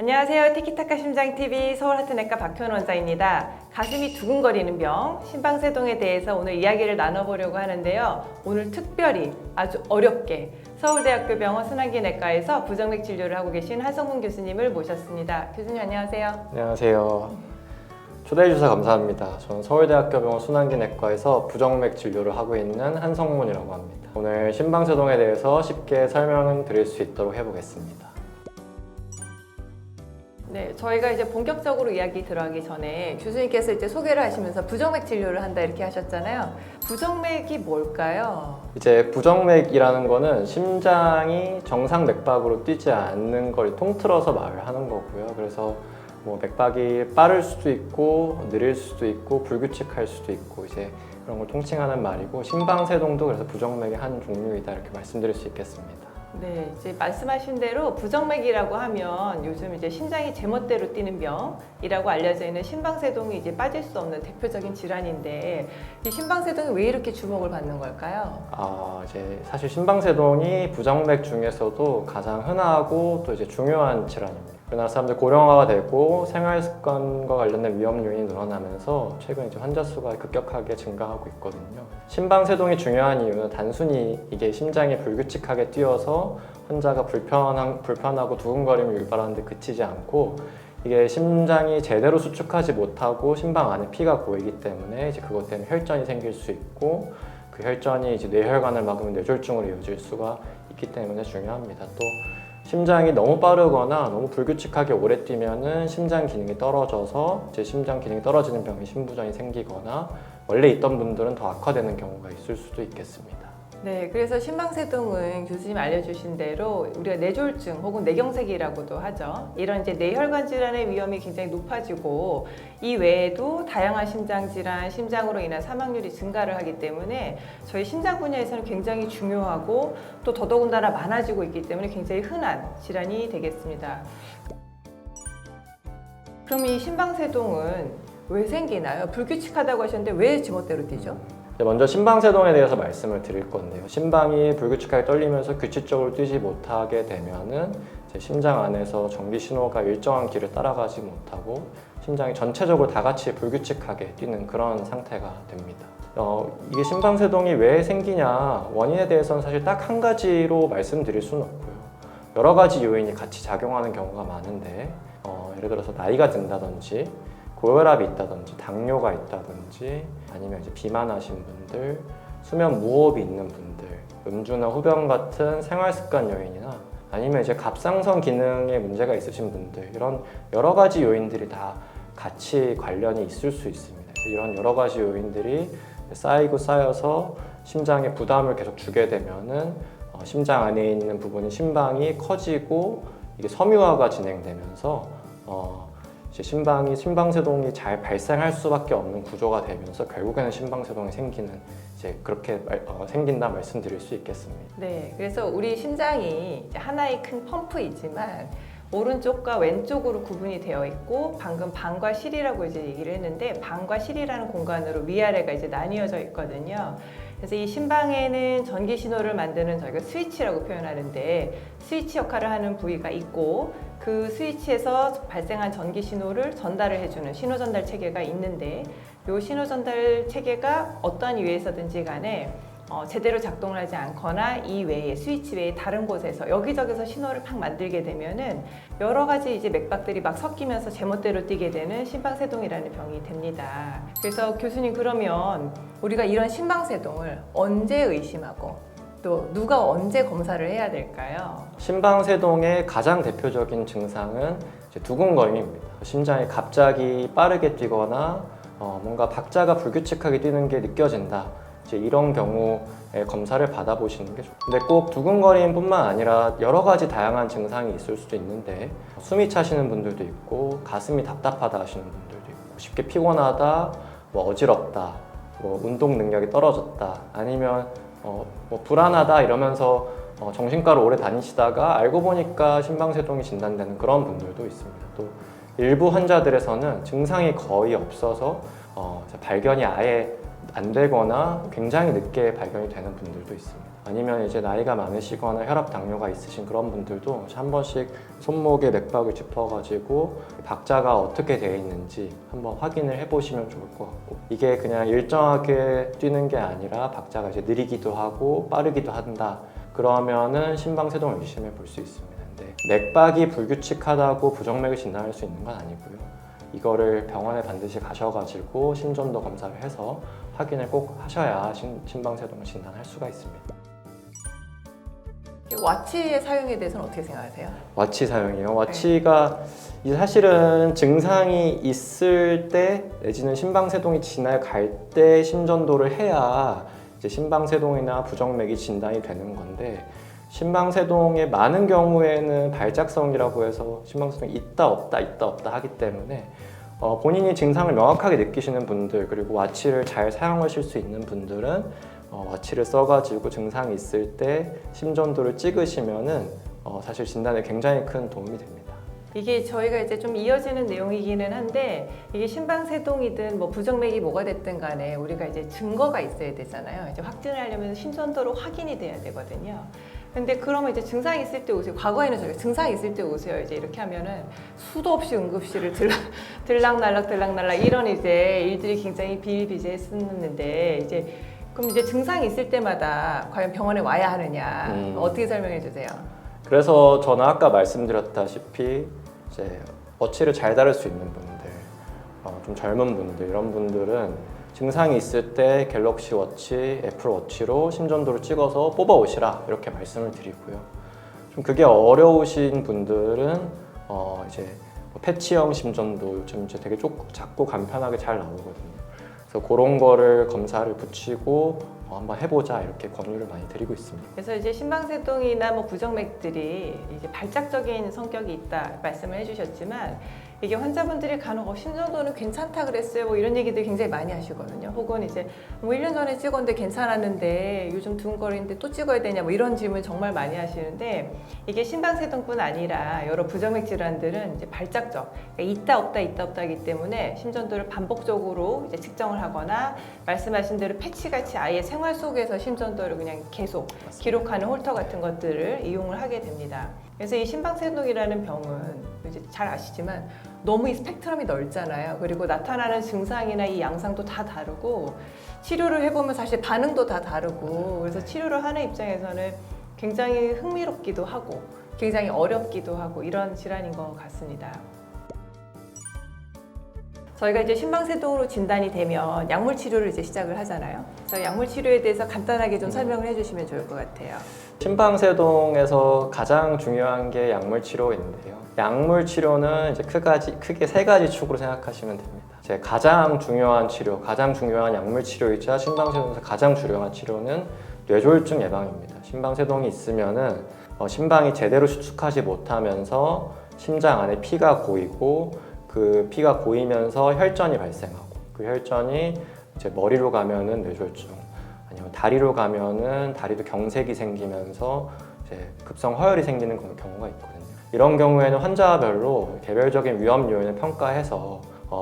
안녕하세요. 티키타카 심장TV 서울하트내과 박현 원장입니다. 가슴이 두근거리는 병, 심방세동에 대해서 오늘 이야기를 나눠보려고 하는데요. 오늘 특별히 아주 어렵게 서울대학교 병원 순환기내과에서 부정맥 진료를 하고 계신 한성문 교수님을 모셨습니다. 교수님 안녕하세요. 안녕하세요. 초대해 주셔서 감사합니다. 저는 서울대학교 병원 순환기내과에서 부정맥 진료를 하고 있는 한성문이라고 합니다. 오늘 심방세동에 대해서 쉽게 설명을 드릴 수 있도록 해보겠습니다. 네, 저희가 이제 본격적으로 이야기 들어가기 전에 교수님께서 이제 소개를 하시면서 부정맥 진료를 한다 이렇게 하셨잖아요. 부정맥이 뭘까요? 이제 부정맥이라는 거는 심장이 정상 맥박으로 뛰지 않는 걸 통틀어서 말을 하는 거고요. 그래서 뭐 맥박이 빠를 수도 있고 느릴 수도 있고 불규칙할 수도 있고 이제 그런 걸 통칭하는 말이고 심방세동도 그래서 부정맥의 한 종류이다 이렇게 말씀드릴 수 있겠습니다. 네, 이제 말씀하신 대로 부정맥이라고 하면 요즘 이제 심장이 제멋대로 뛰는 병이라고 알려져 있는 심방세동이 이제 빠질 수 없는 대표적인 질환인데 이 심방세동이 왜 이렇게 주목을 받는 걸까요? 이제 사실 심방세동이 부정맥 중에서도 가장 흔하고 또 이제 중요한 질환입니다. 우리나라 사람들 고령화가 되고 생활 습관과 관련된 위험 요인이 늘어나면서 최근 이제 환자 수가 급격하게 증가하고 있거든요. 심방세동이 중요한 이유는 단순히 이게 심장이 불규칙하게 뛰어서 환자가 불편하고 두근거림을 유발하는데 그치지 않고 이게 심장이 제대로 수축하지 못하고 심방 안에 피가 고이기 때문에 이제 그것 때문에 혈전이 생길 수 있고 그 혈전이 이제 뇌혈관을 막으면 뇌졸중으로 이어질 수가 있기 때문에 중요합니다. 또 심장이 너무 빠르거나 너무 불규칙하게 오래 뛰면은 심장 기능이 떨어져서 이제 심장 기능이 떨어지는 병이 심부전이 생기거나 원래 있던 분들은 더 악화되는 경우가 있을 수도 있겠습니다. 네, 그래서 심방세동은 교수님 알려주신 대로 우리가 뇌졸중 혹은 뇌경색이라고도 하죠. 이런 이제 뇌혈관 질환의 위험이 굉장히 높아지고 이 외에도 다양한 심장 질환, 심장으로 인한 사망률이 증가를 하기 때문에 저희 심장 분야에서는 굉장히 중요하고 또 더더군다나 많아지고 있기 때문에 굉장히 흔한 질환이 되겠습니다. 그럼 이 심방세동은 왜 생기나요? 불규칙하다고 하셨는데 왜 제멋대로 뛰죠? 먼저 심방세동에 대해서 말씀을 드릴 건데요. 심방이 불규칙하게 떨리면서 규칙적으로 뛰지 못하게 되면은 이제 심장 안에서 전기 신호가 일정한 길을 따라가지 못하고 심장이 전체적으로 다 같이 불규칙하게 뛰는 그런 상태가 됩니다. 이게 심방세동이 왜 생기냐 원인에 대해서는 사실 딱 한 가지로 말씀드릴 수는 없고요. 여러 가지 요인이 같이 작용하는 경우가 많은데 예를 들어서 나이가 든다든지 고혈압이 있다든지 당뇨가 있다든지 아니면 이제 비만하신 분들, 수면 무호흡이 있는 분들, 음주나 흡연 같은 생활 습관 요인이나 아니면 이제 갑상선 기능에 문제가 있으신 분들 이런 여러 가지 요인들이 다 같이 관련이 있을 수 있습니다. 이런 여러 가지 요인들이 쌓이고 쌓여서 심장에 부담을 계속 주게 되면은 심장 안에 있는 부분이 심방이 커지고 이게 섬유화가 진행되면서 이제 심방세동이 잘 발생할 수밖에 없는 구조가 되면서 결국에는 심방세동이 생기는 이제 그렇게 생긴다 말씀드릴 수 있겠습니다. 네, 그래서 우리 심장이 이제 하나의 큰 펌프이지만 오른쪽과 왼쪽으로 구분이 되어 있고 방금 방과 실이라고 이제 얘기를 했는데 방과 실이라는 공간으로 위아래가 이제 나뉘어져 있거든요. 그래서 이 심방에는 전기 신호를 만드는 저희가 스위치라고 표현하는데 스위치 역할을 하는 부위가 있고 그 스위치에서 발생한 전기 신호를 전달을 해주는 신호 전달 체계가 있는데 이 신호 전달 체계가 어떠한 이유에서든지 간에 제대로 작동을 하지 않거나 이 외에 스위치 외에 다른 곳에서 여기저기서 신호를 팍 만들게 되면은 여러 가지 이제 맥박들이 막 섞이면서 제멋대로 뛰게 되는 심방세동이라는 병이 됩니다. 그래서 교수님 그러면 우리가 이런 심방세동을 언제 의심하고 또 누가 언제 검사를 해야 될까요? 심방세동의 가장 대표적인 증상은 이제 두근거림입니다. 심장이 갑자기 빠르게 뛰거나 뭔가 박자가 불규칙하게 뛰는 게 느껴진다. 이제 이런 경우에 검사를 받아보시는 게 좋고 근데 꼭 두근거림뿐만 아니라 여러 가지 다양한 증상이 있을 수도 있는데 숨이 차시는 분들도 있고 가슴이 답답하다 하시는 분들도 있고 쉽게 피곤하다, 뭐 어지럽다, 뭐 운동 능력이 떨어졌다 아니면 뭐 불안하다 이러면서 정신과를 오래 다니시다가 알고 보니까 심방세동이 진단되는 그런 분들도 있습니다. 또 일부 환자들에서는 증상이 거의 없어서 발견이 아예 안 되거나 굉장히 늦게 발견이 되는 분들도 있습니다. 아니면 이제 나이가 많으시거나 혈압 당뇨가 있으신 그런 분들도 한 번씩 손목에 맥박을 짚어가지고 박자가 어떻게 되어 있는지 한번 확인을 해보시면 좋을 것 같고, 이게 그냥 일정하게 뛰는 게 아니라 박자가 이제 느리기도 하고 빠르기도 한다, 그러면은 심방세동을 의심해 볼 수 있습니다. 근데 맥박이 불규칙하다고 부정맥을 진단할 수 있는 건 아니고요. 이거를 병원에 반드시 가셔가지고 심전도 검사를 해서 확인을 꼭 하셔야 심방세동을 진단할 수가 있습니다. 와치의 사용에 대해서는 어떻게 생각하세요? 와치 사용이요. 와치가 이제 사실은 증상이 있을 때 내지는 심방세동이 지나갈 때 심전도를 해야 이제 심방세동이나 부정맥이 진단이 되는 건데, 심방세동의 많은 경우에는 발작성이라고 해서 심방세동이 있다 없다 하기 때문에 본인이 증상을 명확하게 느끼시는 분들, 그리고 와치를 잘 사용하실 수 있는 분들은 와치를 써가지고 증상이 있을 때 심전도를 찍으시면은 사실 진단에 굉장히 큰 도움이 됩니다. 이게 저희가 이제 좀 이어지는 내용이기는 한데, 이게 심방세동이든 뭐 부정맥이 뭐가 됐든 간에 우리가 이제 증거가 있어야 되잖아요. 이제 확진을 하려면 심전도로 확인이 돼야 되거든요. 근데 그러면 이제 증상이 있을 때 오세요. 과거에는 저희가 증상이 있을 때 오세요. 이제 이렇게 하면은 수도 없이 응급실을 들락날락 이런 이제 일들이 굉장히 비일비재했었는데, 이제 그럼 이제 증상이 있을 때마다 과연 병원에 와야 하느냐, 어떻게 설명해 주세요? 그래서 저는 아까 말씀드렸다시피 이제 워치를 잘 다룰 수 있는 분들, 좀 젊은 분들, 이런 분들은 증상이 있을 때 갤럭시 워치, 애플 워치로 심전도를 찍어서 뽑아 오시라, 이렇게 말씀을 드리고요. 좀 그게 어려우신 분들은 이제 패치형 심전도 요즘 이제 되게 작고 간편하게 잘 나오거든요. 그래서 그런 거를 검사를 붙이고 한번 해보자, 이렇게 권유를 많이 드리고 있습니다. 그래서 이제 심방세동이나 뭐 부정맥들이 이제 발작적인 성격이 있다 말씀을 해주셨지만, 이게 환자분들이 간혹 심전도는 괜찮다 그랬어요, 뭐 이런 얘기들 굉장히 많이 하시거든요. 혹은 이제 뭐 1년 전에 찍었는데 괜찮았는데 요즘 두근거리는데 또 찍어야 되냐, 뭐 이런 질문 정말 많이 하시는데, 이게 심방세동뿐 아니라 여러 부정맥 질환들은 이제 발작적, 그러니까 있다 없다이기 때문에 심전도를 반복적으로 이제 측정을 하거나, 말씀하신 대로 패치같이 아예 생활 속에서 심전도를 그냥 계속 기록하는 홀터 같은 것들을 이용을 하게 됩니다. 그래서 이 심방세동이라는 병은 이제 잘 아시지만 너무 이 스펙트럼이 넓잖아요. 그리고 나타나는 증상이나 이 양상도 다 다르고, 치료를 해보면 사실 반응도 다 다르고, 그래서 치료를 하는 입장에서는 굉장히 흥미롭기도 하고 굉장히 어렵기도 하고 이런 질환인 것 같습니다. 저희가 이제 심방세동으로 진단이 되면 약물 치료를 이제 시작을 하잖아요. 그래서 약물 치료에 대해서 간단하게 좀 설명을 해주시면 좋을 것 같아요. 심방세동에서 가장 중요한 게 약물 치료인데요. 약물 치료는 이제 크게 세 가지 축으로 생각하시면 됩니다. 이제 가장 중요한 치료, 가장 중요한 약물 치료이자 심방세동에서 가장 중요한 치료는 뇌졸중 예방입니다. 심방세동이 있으면은 심방이 제대로 수축하지 못하면서 심장 안에 피가 고이고, 그 피가 고이면서 혈전이 발생하고, 그 혈전이 이제 머리로 가면은 뇌졸중, 아니면 다리로 가면은 다리도 경색이 생기면서 이제 급성 허혈이 생기는 경우가 있거든요. 이런 경우에는 환자별로 개별적인 위험 요인을 평가해서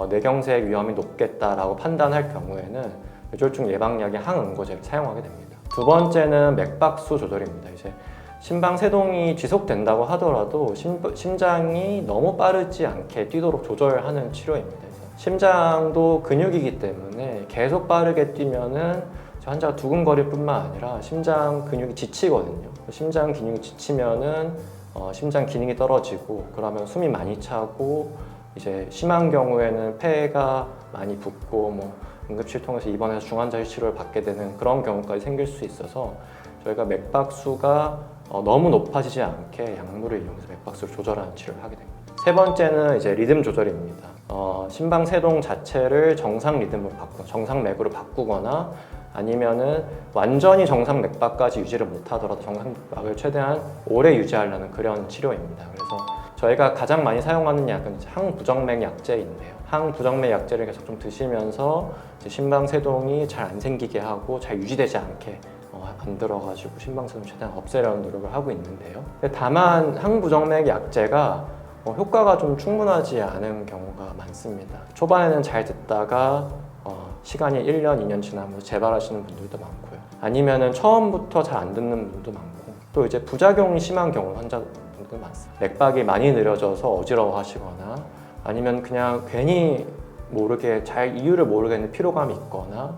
뇌경색 위험이 높겠다라고 판단할 경우에는 뇌졸중 예방약의 항응고제를 사용하게 됩니다. 두 번째는 맥박수 조절입니다. 이제 심방세동이 지속된다고 하더라도 심장이 너무 빠르지 않게 뛰도록 조절하는 치료입니다. 심장도 근육이기 때문에 계속 빠르게 뛰면은 환자가 두근거릴 뿐만 아니라 심장 근육이 지치거든요. 심장 기능이 지치면은 심장 기능이 떨어지고, 그러면 숨이 많이 차고, 이제 심한 경우에는 폐가 많이 붓고, 뭐 응급실 통해서 입원해서 중환자실 치료를 받게 되는 그런 경우까지 생길 수 있어서, 저희가 맥박수가 너무 높아지지 않게 약물을 이용해서 맥박수를 조절하는 치료를 하게 됩니다. 세 번째는 이제 리듬 조절입니다. 심방세동 자체를 정상 리듬으로 정상 맥으로 바꾸거나, 아니면은 완전히 정상 맥박까지 유지를 못하더라도 정상 맥박을 최대한 오래 유지하려는 그런 치료입니다. 그래서 저희가 가장 많이 사용하는 약은 이제 항부정맥 약제인데요. 항부정맥 약제를 계속 좀 드시면서 이제 심방세동이 잘 안 생기게 하고 잘 유지되지 않게 만들어가지고 심방세동 최대한 없애려는 노력을 하고 있는데요. 다만 항부정맥 약제가 효과가 좀 충분하지 않은 경우가 많습니다. 초반에는 잘 듣다가 시간이 1년, 2년 지나면서 재발하시는 분들도 많고요. 아니면은 처음부터 잘 안 듣는 분도 많고, 또 이제 부작용이 심한 경우 환자분들도 많습니다. 맥박이 많이 느려져서 어지러워 하시거나, 아니면 그냥 괜히 모르게 잘 이유를 모르겠는 피로감이 있거나,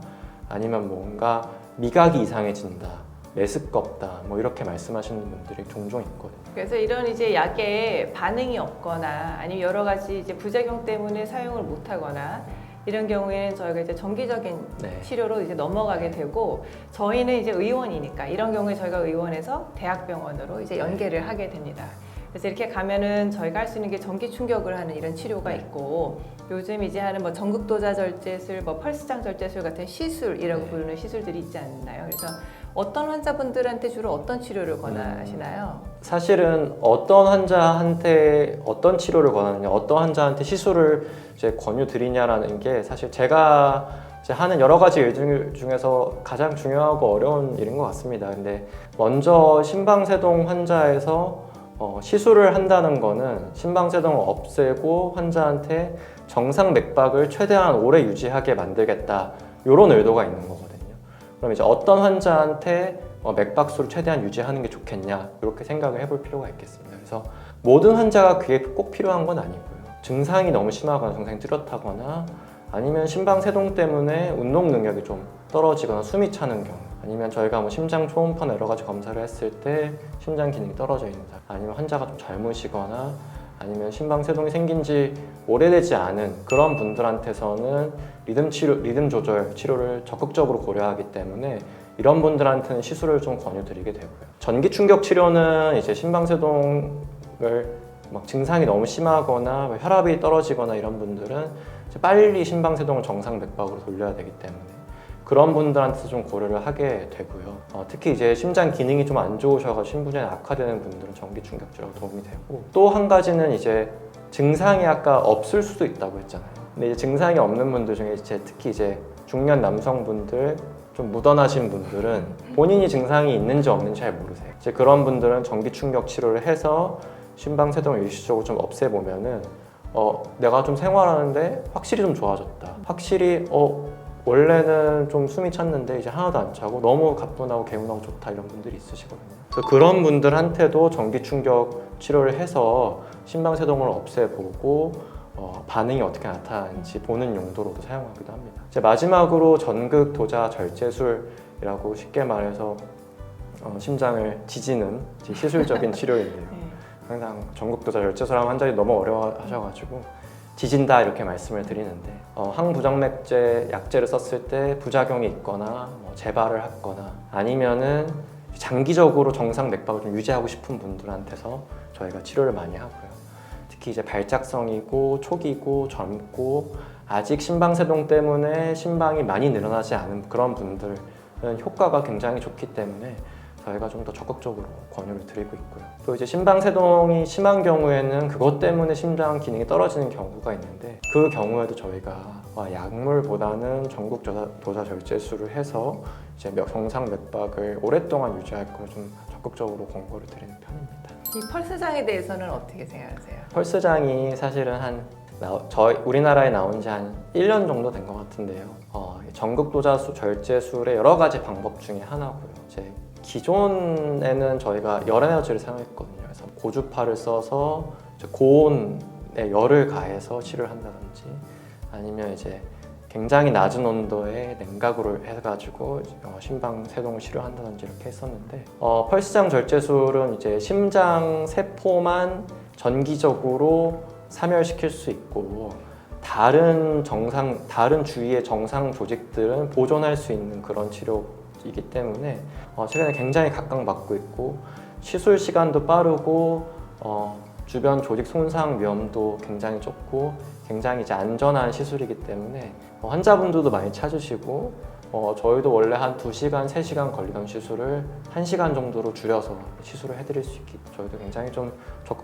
아니면 뭔가 미각이 이상해진다, 메스껍다, 뭐 이렇게 말씀하시는 분들이 종종 있거든요. 그래서 이런 이제 약에 반응이 없거나 아니면 여러 가지 이제 부작용 때문에 사용을 못하거나 이런 경우에는 저희가 이제 정기적인 네. 치료로 이제 넘어가게 되고, 저희는 이제 의원이니까 이런 경우에 저희가 의원에서 대학병원으로 이제 연계를 하게 됩니다. 그래서 이렇게 가면은 저희가 할 수 있는 게 전기 충격을 하는 이런 치료가 있고, 요즘 이제 하는 뭐 전극도자 절제술, 뭐 펄스장 절제술 같은 시술이라고 네. 부르는 시술들이 있지 않나요? 그래서 어떤 환자분들한테 주로 어떤 치료를 권하시나요? 사실은 어떤 환자한테 어떤 치료를 권하느냐, 어떤 환자한테 시술을 이제 권유드리냐라는 게 사실 제가 이제 하는 여러 가지 일 중에서 가장 중요하고 어려운 일인 것 같습니다. 근데 먼저 심방세동 환자에서 시술을 한다는 거는 심방세동을 없애고 환자한테 정상 맥박을 최대한 오래 유지하게 만들겠다, 이런 의도가 있는 거거든요. 그럼 이제 어떤 환자한테 맥박수를 최대한 유지하는 게 좋겠냐, 이렇게 생각을 해볼 필요가 있겠습니다. 그래서 모든 환자가 그게 꼭 필요한 건 아니고요. 증상이 너무 심하거나 증상이 뚜렷하거나, 아니면 심방세동 때문에 운동 능력이 좀 떨어지거나 숨이 차는 경우, 아니면 저희가 뭐 심장 초음파나 여러 가지 검사를 했을 때 심장 기능이 떨어져 있는 사람, 아니면 환자가 좀 젊으시거나, 아니면 심방세동이 생긴 지 오래되지 않은 그런 분들한테서는 리듬 조절 치료를 적극적으로 고려하기 때문에 이런 분들한테는 시술을 좀 권유드리게 되고요. 전기 충격 치료는 이제 심방세동을 막 증상이 너무 심하거나 혈압이 떨어지거나 이런 분들은 이제 빨리 심방세동을 정상 맥박으로 돌려야 되기 때문에 그런 분들한테서 좀 고려를 하게 되고요. 특히 이제 심장 기능이 좀 안 좋으셔가지고 심부전이 악화되는 분들은 전기 충격 치료가 도움이 되고, 또 한 가지는 이제 증상이 아까 없을 수도 있다고 했잖아요. 근데 이제 증상이 없는 분들 중에 특히 이제 중년 남성분들, 좀 무던하신 분들은 본인이 증상이 있는지 없는지 잘 모르세요. 이제 그런 분들은 전기 충격 치료를 해서 심방세동을 일시적으로 좀 없애보면은 내가 좀 생활하는데 확실히 좀 좋아졌다. 확실히 원래는 좀 숨이 찼는데 이제 하나도 안 차고 너무 가뿐하고 개운하고 좋다, 이런 분들이 있으시거든요. 그래서 그런 분들한테도 전기 충격 치료를 해서 심방세동을 없애보고 반응이 어떻게 나타나는지 보는 용도로도 사용하기도 합니다. 이제 마지막으로 전극도자 절제술이라고 쉽게 말해서 심장을 지지는 시술적인 치료인데요. 항상 전극도자 절제술 하면 환자들이 너무 어려워하셔가지고 지진다 이렇게 말씀을 드리는데, 항부정맥제 약제를 썼을 때 부작용이 있거나 재발을 하거나, 아니면은 장기적으로 정상 맥박을 좀 유지하고 싶은 분들한테서 저희가 치료를 많이 하고요. 특히 이제 발작성이고 초기고 젊고 아직 심방세동 때문에 심방이 많이 늘어나지 않은 그런 분들은 효과가 굉장히 좋기 때문에 저희가 좀 더 적극적으로 권유를 드리고 있고요. 또 이제 심방세동이 심한 경우에는 그것 때문에 심장 기능이 떨어지는 경우가 있는데, 그 경우에도 저희가 약물보다는 전극도자 절제술을 해서 이제 정상 맥박을 오랫동안 유지할 걸 좀 적극적으로 권고를 드리는 편입니다. 이 펄스장에 대해서는 어떻게 생각하세요? 펄스장이 사실은 우리나라에 나온 지 한 1년 정도 된 것 같은데요. 전극도자 절제술의 여러 가지 방법 중에 하나고요. 이제 기존에는 저희가 열 에너지를 사용했거든요. 그래서 고주파를 써서 이제 고온에 열을 가해서 치료를 한다든지, 아니면 이제 굉장히 낮은 온도에 냉각으로 해가지고 심방세동을 치료한다든지 이렇게 했었는데, 펄스장 절제술은 이제 심장 세포만 전기적으로 사멸시킬 수 있고 다른 주위의 정상 조직들은 보존할 수 있는 그런 치료이기 때문에 최근에 굉장히 각광받고 있고, 시술 시간도 빠르고 주변 조직 손상 위험도 굉장히 적고 굉장히 이제 안전한 시술이기 때문에 환자분들도 많이 찾으시고, 저희도 원래 한 2시간, 3시간 걸리던 시술을 1시간 정도로 줄여서 시술을 해드릴 수 있기, 저희도 굉장히 좀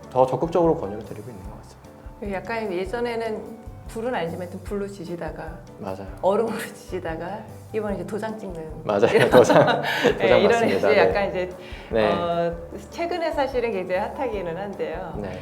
더 적극적으로 권유를 드리고 있는 것 같습니다. 약간 예전에는 불은 알지만 불로 지지다가 맞아요. 얼음으로 지지다가 이번에 이제 도장 찍는 맞아요. 도장 이런 맞습니다. 이제 약간 이제 네. 최근에 사실은 굉장히 핫하기는 한데요. 네.